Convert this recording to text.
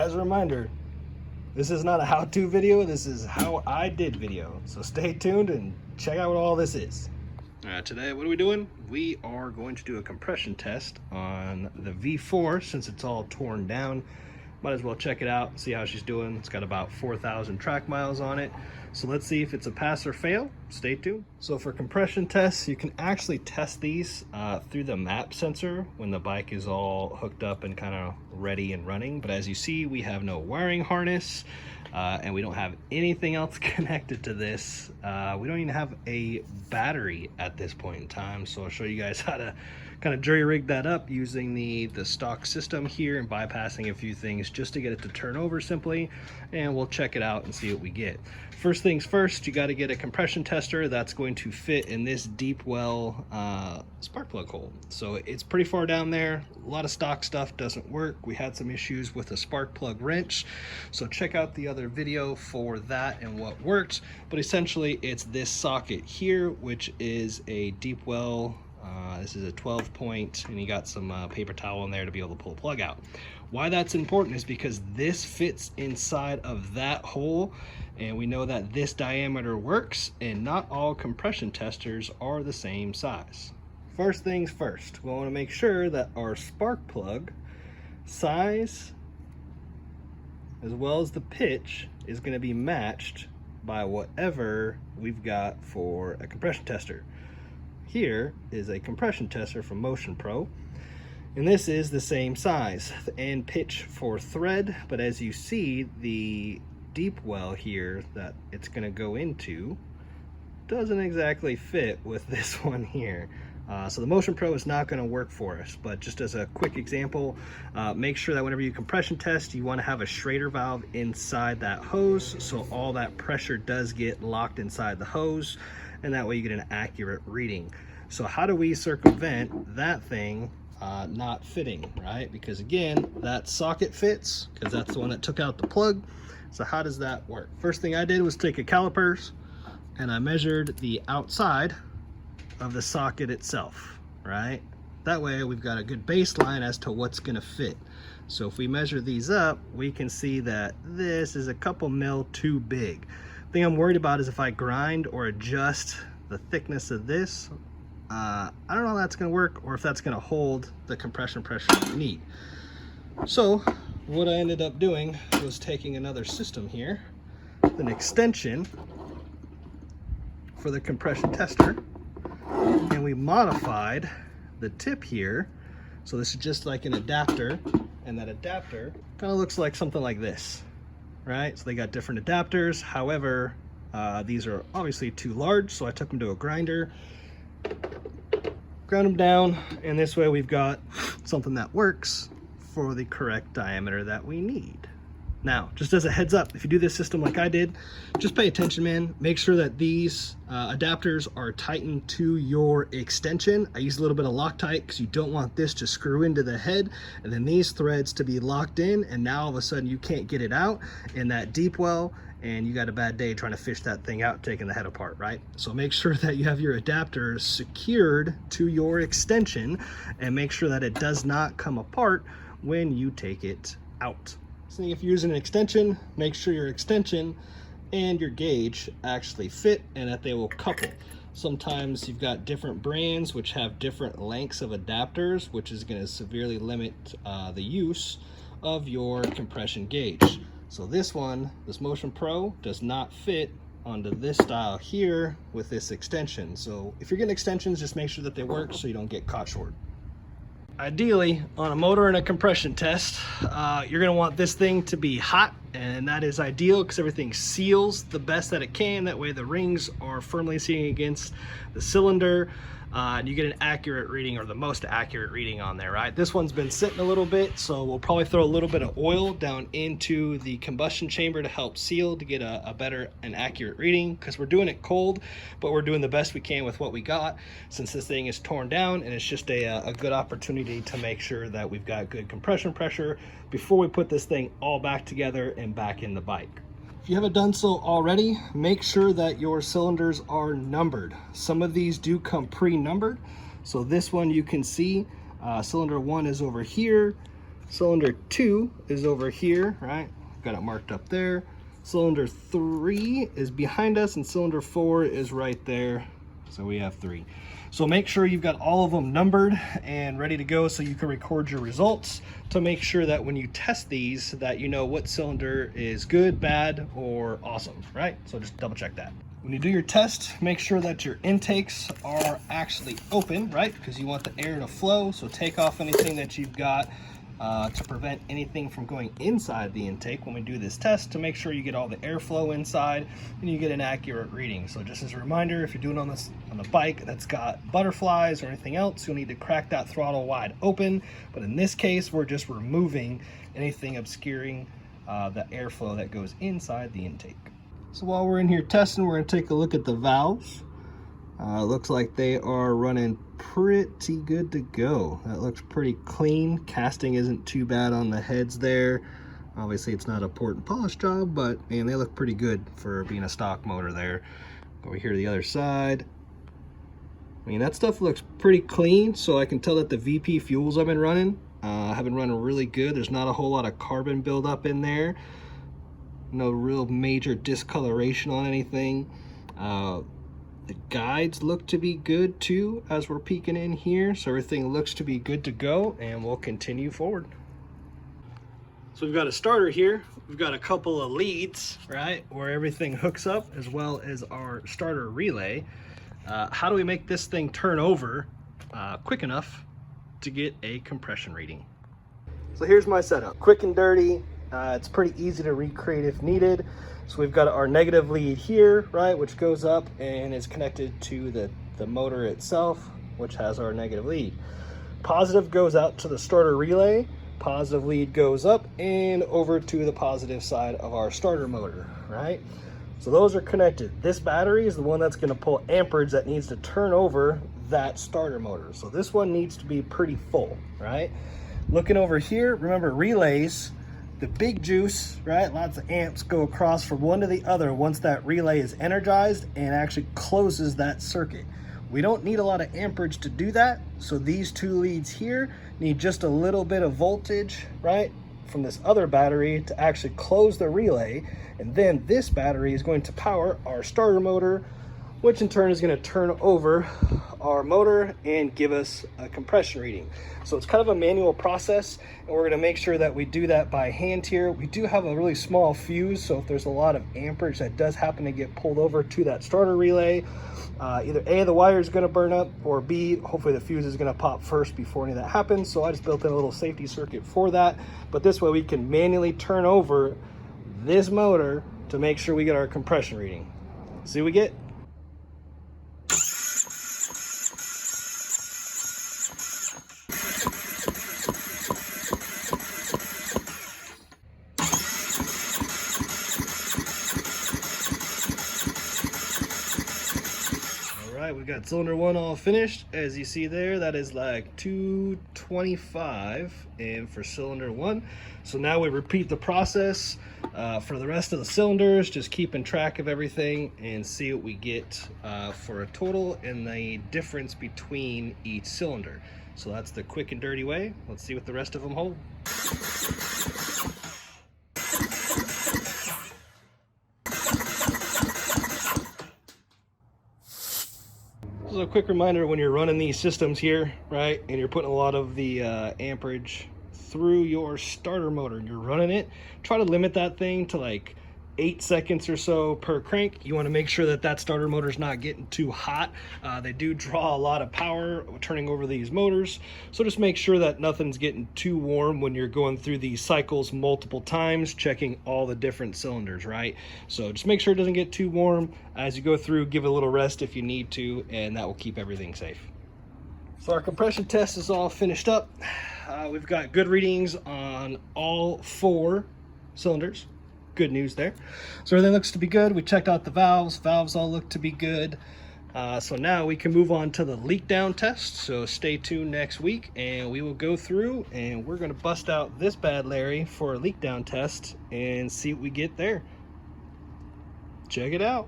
as a reminder, this is not a how-to video, this is how I did video. So stay tuned and check out what all this is. Today, what are we doing? We are going to do a compression test on the V4 since it's all torn down. Might as well check it out, see how she's doing. It's got about 4,000 track miles on it. So let's see if it's a pass or fail. Stay tuned. So for compression tests, you can actually test these through the map sensor when the bike is all hooked up and kind of ready and running. But as you see, we have no wiring harness and we don't have anything else connected to this. We don't even have a battery at this point in time. So I'll show you guys how to kind of jury rig that up using the stock system here and bypassing a few things just to get it to turn over simply, and we'll check it out and see what we get. First things first, you got to get a compression tester that's going to fit in this deep well spark plug hole. So it's pretty far down there. A lot of stock stuff doesn't work. We had some issues with a spark plug wrench, so check out the other video for that and what worked. But essentially it's this socket here, which is a deep well. This is a 12 point, and you got some paper towel in there to be able to pull the plug out. Why that's important is because this fits inside of that hole, and we know that this diameter works, and not all compression testers are the same size. First things first, we want to make sure that our spark plug size as well as the pitch is going to be matched by whatever we've got for a compression tester. Here is a compression tester from Motion Pro, and this is the same size and pitch for thread, but as you see, the deep well here that it's going to go into doesn't exactly fit with this one here. So the Motion Pro is not going to work for us, but just as a quick example, make sure that whenever you compression test, you want to have a Schrader valve inside that hose, so all that pressure does get locked inside the hose, and that way you get an accurate reading. So how do we circumvent that thing not fitting, right? Because again, that socket fits because that's the one that took out the plug. So how does that work? First thing I did was take a calipers and I measured the outside of the socket itself, right? That way we've got a good baseline as to what's gonna fit. So if we measure these up, we can see that this is a couple mil too big. The thing I'm worried about is if I grind or adjust the thickness of this, I don't know if that's going to work or if that's going to hold the compression pressure we need. So what I ended up doing was taking another system here, an extension for the compression tester, and we modified the tip here. So this is just like an adapter, and that adapter kind of looks like something like this, right? So they got different adapters. However, these are obviously too large, so I took them to a grinder, ground them down, and this way we've got something that works for the correct diameter that we need. Now, just as a heads up, if you do this system like I did, just pay attention, man. Make sure that these adapters are tightened to your extension. I use a little bit of Loctite because you don't want this to screw into the head and then these threads to be locked in, and now all of a sudden you can't get it out in that deep well, and you got a bad day trying to fish that thing out, taking the head apart, right? So make sure that you have your adapters secured to your extension and make sure that it does not come apart when you take it out. So if you're using an extension, make sure your extension and your gauge actually fit and that they will couple. Sometimes you've got different brands which have different lengths of adapters, which is going to severely limit the use of your compression gauge. So this one, this Motion Pro, does not fit onto this style here with this extension. So if you're getting extensions, just make sure that they work so you don't get caught short. Ideally, on a motor and a compression test, you're going to want this thing to be hot, and that is ideal because everything seals the best that it can. That way the rings are firmly seating against the cylinder, and you get an accurate reading, or the most accurate reading on there, right? This one's been sitting a little bit, so we'll probably throw a little bit of oil down into the combustion chamber to help seal, to get a better and accurate reading, because we're doing it cold, but we're doing the best we can with what we got since this thing is torn down, and it's just a good opportunity to make sure that we've got good compression pressure before we put this thing all back together and back in the bike. If you haven't done so already, make sure that your cylinders are numbered. Some of these do come pre-numbered. So this one you can see, cylinder 1 is over here, Cylinder 2 is over here, right? Got it marked up there. Cylinder 3 is behind us, and cylinder 4 is right there. So we have 3. So make sure you've got all of them numbered and ready to go so you can record your results to make sure that when you test these that you know what cylinder is good, bad, or awesome, right? So just double check that. When you do your test, make sure that your intakes are actually open, right? Because you want the air to flow. So take off anything that you've got to prevent anything from going inside the intake when we do this test, to make sure you get all the airflow inside and you get an accurate reading. So just as a reminder, if you're doing on the bike that's got butterflies or anything else, you'll need to crack that throttle wide open. But in this case, we're just removing anything obscuring the airflow that goes inside the intake. So while we're in here testing, we're going to take a look at the valves. Looks like they are running pretty good to go. That looks pretty clean. Casting isn't too bad on the heads there. Obviously it's not a port and polish job, but man, they look pretty good for being a stock motor there. Go over here to the other side. I mean, that stuff looks pretty clean, so I can tell that the VP fuels I've been running have been running really good. There's not a whole lot of carbon buildup in there. No real major discoloration on anything. The guides look to be good too as we're peeking in here, so everything looks to be good to go, and we'll continue forward. So we've got a starter here. We've got a couple of leads, right, where everything hooks up, as well as our starter relay. How do we make this thing turn over quick enough to get a compression reading? So here's my setup, quick and dirty. It's pretty easy to recreate if needed. So we've got our negative lead here, right, which goes up and is connected to the motor itself, which has our negative lead. Positive goes out to the starter relay. Positive lead goes up and over to the positive side of our starter motor, right? So those are connected. This battery is the one that's going to pull amperage that needs to turn over that starter motor. So this one needs to be pretty full, right? Looking over here, remember relays, the big juice, right? Lots of amps go across from one to the other once that relay is energized and actually closes that circuit. We don't need a lot of amperage to do that. So these two leads here need just a little bit of voltage, right, from this other battery to actually close the relay. And then this battery is going to power our starter motor, which in turn is going to turn over our motor and give us a compression reading. So it's kind of a manual process, and we're going to make sure that we do that by hand here. We do have a really small fuse, so if there's a lot of amperage that does happen to get pulled over to that starter relay, either A, the wire is going to burn up, or B, hopefully the fuse is going to pop first before any of that happens. So I just built in a little safety circuit for that. But this way we can manually turn over this motor to make sure we get our compression reading. See what we get? We got cylinder 1 all finished. As you see there, that is like 225 and for cylinder 1. So now we repeat the process for the rest of the cylinders, just keeping track of everything and see what we get for a total and the difference between each cylinder. So that's the quick and dirty way. Let's see what the rest of them hold. So a quick reminder, when you're running these systems here, right, and you're putting a lot of the amperage through your starter motor and you're running it, try to limit that thing to like 8 seconds or so per crank. You want to make sure that that starter motor is not getting too hot. They do draw a lot of power turning over these motors, so just make sure that nothing's getting too warm when you're going through these cycles multiple times, checking all the different cylinders, right? So just make sure it doesn't get too warm. As you go through, give it a little rest if you need to, and that will keep everything safe. So our compression test is all finished up. We've got good readings on all 4 cylinders. Good news there. So everything looks to be good. We checked out the valves. Valves all look to be good. So now we can move on to the leak down test. So stay tuned next week and we will go through and we're going to bust out this bad Larry for a leak down test and see what we get there. Check it out.